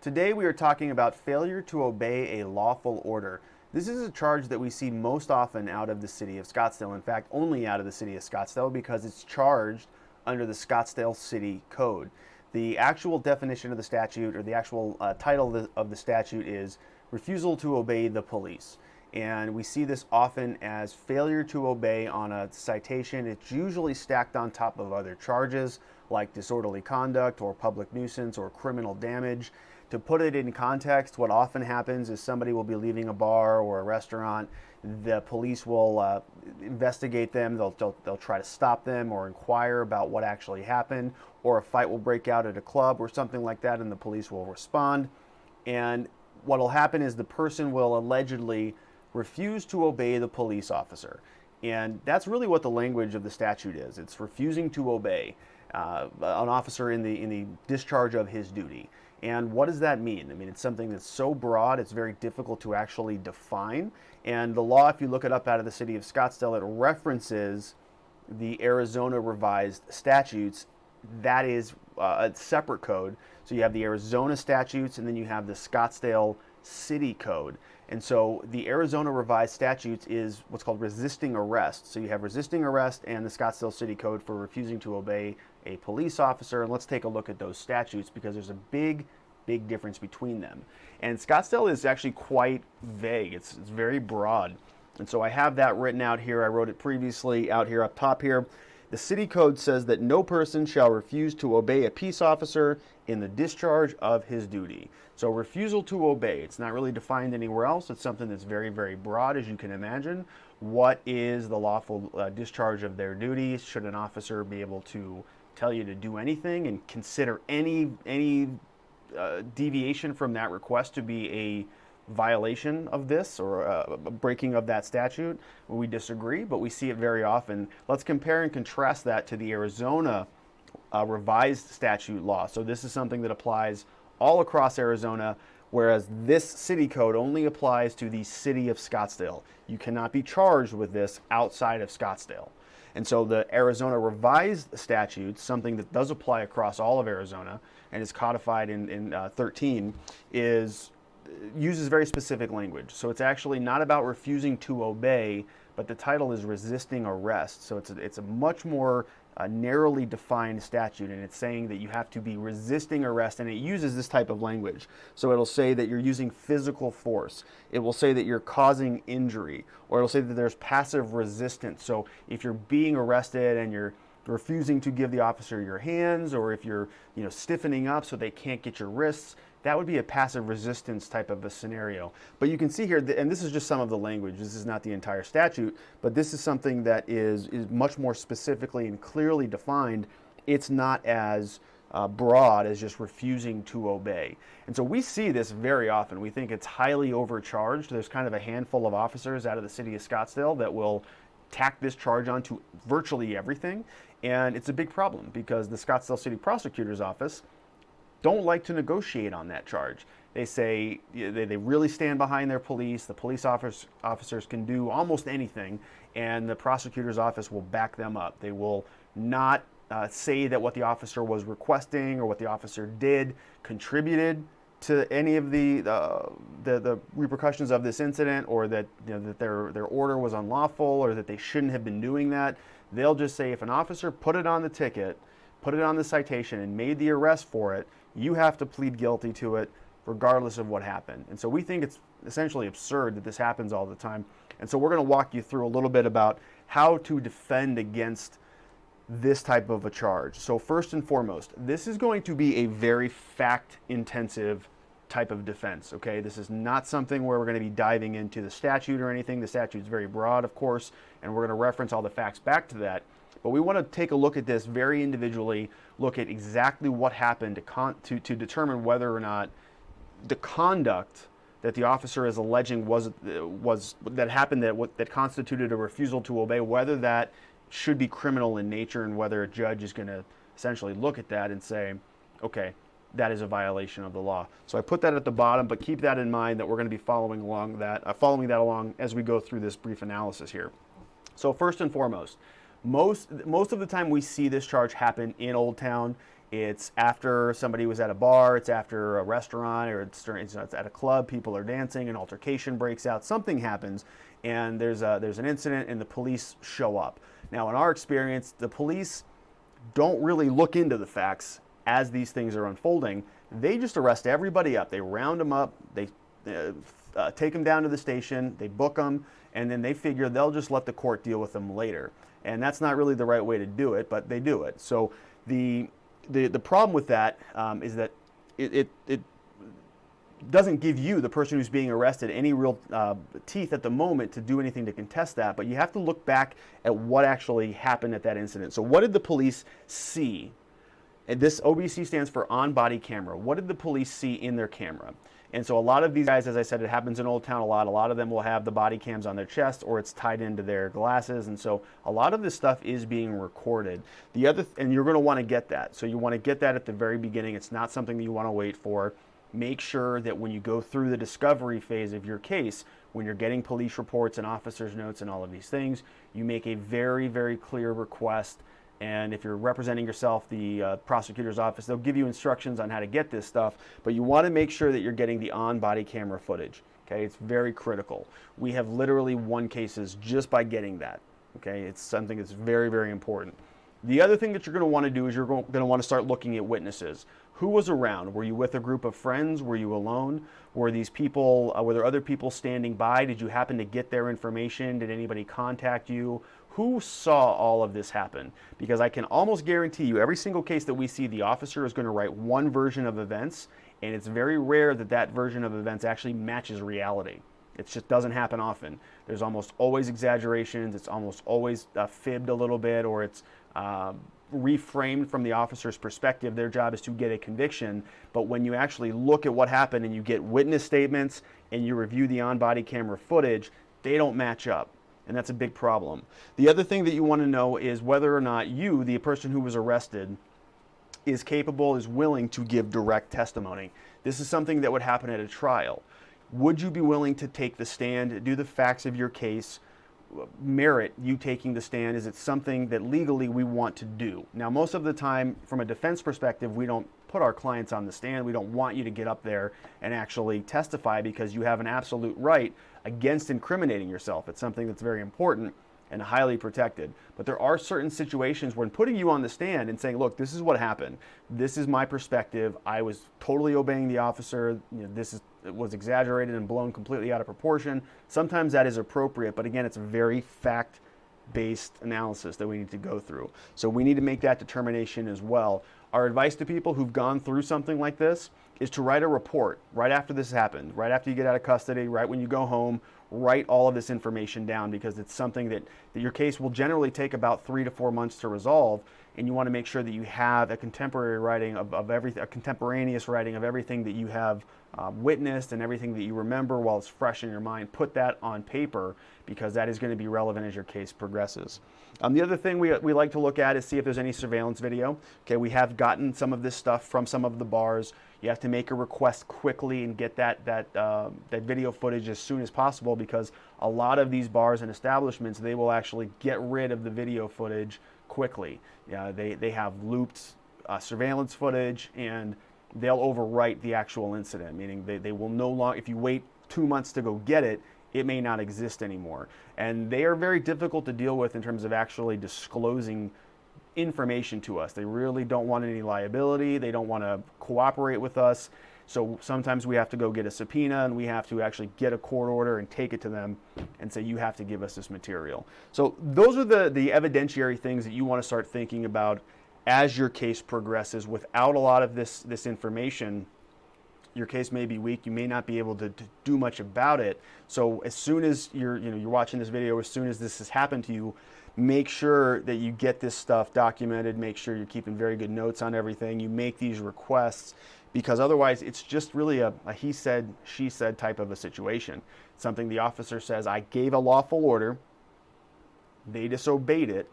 Today we are talking about failure to obey a lawful order. This is a charge that we see most often out of the city of Scottsdale. In fact, only out of the city of Scottsdale because it's charged under the Scottsdale City Code. The actual definition of the statute, or the actual title of the statute, is refusal to obey the police. And we see this often as failure to obey on a citation. It's usually stacked on top of other charges like disorderly conduct or public nuisance or criminal damage. To put it in context, what often happens is somebody will be leaving a bar or a restaurant. The police will investigate them. They'll try to stop them or inquire about what actually happened, or a fight will break out at a club or something like that, and the police will respond. And what will happen is the person will allegedly refuse to obey the police officer. And that's really what the language of the statute is. It's refusing to obey an officer in the discharge of his duty. And what does that mean? I mean, it's something that's so broad, it's very difficult to actually define. And the law, if you look it up out of the city of Scottsdale, it references the Arizona revised statutes. That is a separate code. So you have the Arizona statutes, and then you have the Scottsdale City Code. And so the Arizona revised statutes is what's called resisting arrest. So you have resisting arrest and the Scottsdale City Code for refusing to obey a police officer. And let's take a look at those statutes because there's a big difference between them. And Scottsdale is actually quite vague. It's very broad. And so I have that written out here. I wrote it previously out here up top here. The city code says that no person shall refuse to obey a peace officer in the discharge of his duty. So refusal to obey, it's not really defined anywhere else. It's something that's very broad, as you can imagine. What is the lawful discharge of their duties? Should an officer be able to tell you to do anything and consider any deviation from that request to be a violation of this or a breaking of that statute? We disagree, but we see it very often. Let's compare and contrast that to the Arizona revised statute law. So this is something that applies all across Arizona, whereas this city code only applies to the city of Scottsdale. You cannot be charged with this outside of Scottsdale. And so the Arizona revised statute, something that does apply across all of Arizona and is codified in 13, uses very specific language. So it's actually not about refusing to obey, but the title is resisting arrest. So it's a much more narrowly defined statute, and it's saying that you have to be resisting arrest, and it uses this type of language. So it'll say that you're using physical force. It will say that you're causing injury, or it'll say that there's passive resistance. So if you're being arrested and you're refusing to give the officer your hands, or if you're stiffening up so they can't get your wrists, that would be a passive resistance type of a scenario. But you can see here, and this is just some of the language, this is not the entire statute, but this is something that is much more specifically and clearly defined. It's not as broad as just refusing to obey. And so we see this very often. We think it's highly overcharged. There's kind of a handful of officers out of the city of Scottsdale that will tack this charge onto virtually everything. And it's a big problem because the Scottsdale City Prosecutor's Office don't like to negotiate on that charge. They say they really stand behind their police. The police officers can do almost anything, and the prosecutor's office will back them up. They will not say that what the officer was requesting or what the officer did contributed to any of the repercussions of this incident, or that that their order was unlawful, or that they shouldn't have been doing that. They'll just say if an officer put it on the ticket, put it on the citation, and made the arrest for it, you have to plead guilty to it regardless of what happened. And so we think it's essentially absurd that this happens all the time. And so we're going to walk you through a little bit about how to defend against this type of a charge. So first and foremost, this is going to be a very fact-intensive type of defense, okay? This is not something where we're going to be diving into the statute or anything. The statute is very broad, of course, and we're going to reference all the facts back to that. But we want to take a look at this very individually, look at exactly what happened to determine whether or not the conduct that the officer is alleging that happened that constituted a refusal to obey, whether that should be criminal in nature, and whether a judge is going to essentially look at that and say, okay, that is a violation of the law. So I put that at the bottom, but keep that in mind that we're going to be following that along as we go through this brief analysis here. So first and foremost, most of the time we see this charge happen in Old Town, it's after somebody was at a bar, it's after a restaurant, or it's at a club, people are dancing, an altercation breaks out, something happens, and there's an incident and the police show up. Now, in our experience, the police don't really look into the facts as these things are unfolding. They just arrest everybody up. They round them up, they take them down to the station, they book them, and then they figure they'll just let the court deal with them later. And that's not really the right way to do it, but they do it. So the problem with that is that it doesn't give you, the person who's being arrested, any real teeth at the moment to do anything to contest that, but you have to look back at what actually happened at that incident. So what did the police see? And this OBC stands for on-body camera. What did the police see in their camera? And so a lot of these guys, as I said, it happens in Old Town a lot of them will have the body cams on their chest or it's tied into their glasses, and so a lot of this stuff is being recorded. And you're going to want to get that. So you want to get that at the very beginning. It's not something that you want to wait for. Make sure that when you go through the discovery phase of your case, when you're getting police reports and officers' notes and all of these things, you make a very, very clear request. And if you're representing yourself, the prosecutor's office, they'll give you instructions on how to get this stuff, but you want to make sure that you're getting the on-body camera footage. Okay, it's very critical. We have literally won cases just by getting that. Okay, it's something that's very, very important. The other thing that you're going to want to do is you're going to want to start looking at witnesses. Who was around? Were you with a group of friends? Were you alone? Were these people, were there other people standing by? Did you happen to get their information? Did anybody contact you? Who saw all of this happen? Because I can almost guarantee you every single case that we see, the officer is going to write one version of events, and it's very rare that that version of events actually matches reality. It just doesn't happen often. There's almost always exaggerations. It's almost always fibbed a little bit, or it's reframed from the officer's perspective. Their job is to get a conviction, but when you actually look at what happened and you get witness statements and you review the on-body camera footage, they don't match up. And that's a big problem. The other thing that you want to know is whether or not you, the person who was arrested, is capable, is willing to give direct testimony. This is something that would happen at a trial. Would you be willing to take the stand, do the facts of your case, merit you taking the stand? Is it something that legally we want to do? Now, most of the time, from a defense perspective, we don't put our clients on the stand. We don't want you to get up there and actually testify because you have an absolute right against incriminating yourself. It's something that's very important and highly protected. But there are certain situations when putting you on the stand and saying, look, this is what happened. This is my perspective. I was totally obeying the officer. It was exaggerated and blown completely out of proportion. Sometimes that is appropriate, but again, it's a very fact-based analysis that we need to go through. So we need to make that determination as well. Our advice to people who've gone through something like this is to write a report right after this happened, right after you get out of custody, right when you go home. Write all of this information down, because it's something that your case will generally take about 3 to 4 months to resolve, and you want to make sure that you have a contemporary writing of everything, a contemporaneous writing of everything that you have witnessed and everything that you remember while it's fresh in your mind. Put that on paper, because that is going to be relevant as your case progresses. The other thing we like to look at is see if there's any surveillance video. Okay, we have gotten some of this stuff from some of the bars. You have to make a request quickly and get that video footage as soon as possible, because a lot of these bars and establishments, they will actually get rid of the video footage quickly. They have looped surveillance footage, and they'll overwrite the actual incident, meaning they will no longer, if you wait 2 months to go get it, it may not exist anymore. And they are very difficult to deal with in terms of actually disclosing information to us. They really don't want any liability. They don't want to cooperate with us. So sometimes we have to go get a subpoena, and we have to actually get a court order and take it to them and say, you have to give us this material. So those are the evidentiary things that you want to start thinking about as your case progresses. Without a lot of this information, your case may be weak. You may not be able to do much about it. So as soon as you're watching this video, as soon as this has happened to you, make sure that you get this stuff documented. Make sure you're keeping very good notes on everything. You make these requests, because otherwise it's just really a he said, she said type of a situation. Something the officer says, I gave a lawful order, they disobeyed it,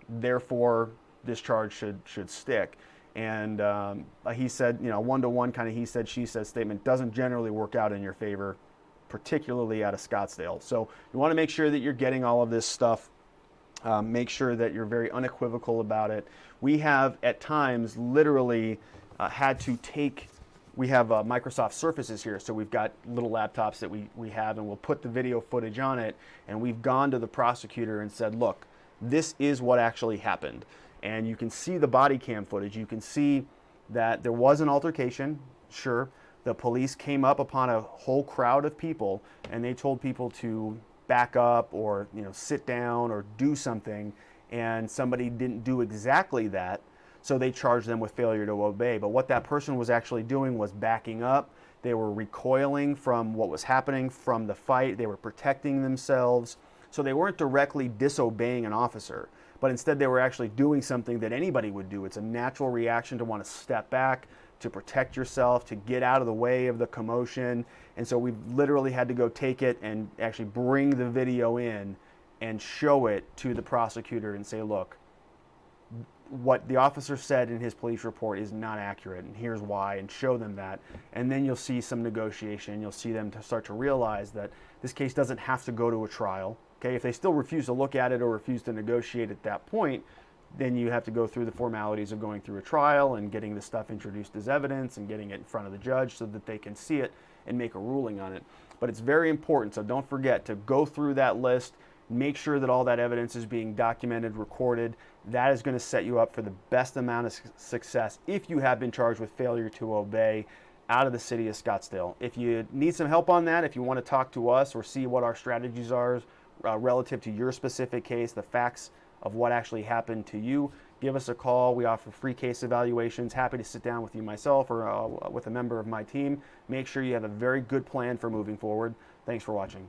therefore this charge should stick. And he said, one-to-one kind of he said, she said statement doesn't generally work out in your favor, particularly out of Scottsdale. So you want to make sure that you're getting all of this stuff Make sure that you're very unequivocal about it. We have at times literally had to take, we have Microsoft Surfaces here, so we've got little laptops that we have, and we'll put the video footage on it, and we've gone to the prosecutor and said, look, this is what actually happened. And you can see the body cam footage. You can see that there was an altercation, sure. The police came up upon a whole crowd of people, and they told people to back up or sit down or do something, and somebody didn't do exactly that, so they charged them with failure to obey. But what that person was actually doing was backing up. They were recoiling from what was happening, from the fight. They were protecting themselves. So they weren't directly disobeying an officer, but instead they were actually doing something that anybody would do. It's a natural reaction to want to step back, to protect yourself, to get out of the way of the commotion. And so we've literally had to go take it and actually bring the video in and show it to the prosecutor and say, look, what the officer said in his police report is not accurate, and here's why, and show them that. And then you'll see some negotiation. You'll see them to start to realize that this case doesn't have to go to a trial. Okay, if they still refuse to look at it or refuse to negotiate at that point, then you have to go through the formalities of going through a trial and getting the stuff introduced as evidence and getting it in front of the judge so that they can see it and make a ruling on it. But it's very important, so don't forget to go through that list, make sure that all that evidence is being documented, recorded. That is going to set you up for the best amount of success if you have been charged with failure to obey out of the city of Scottsdale. If you need some help on that, if you want to talk to us or see what our strategies are relative to your specific case, the facts of what actually happened to you, give us a call. We offer free case evaluations. Happy to sit down with you myself or with a member of my team. Make sure you have a very good plan for moving forward. Thanks for watching.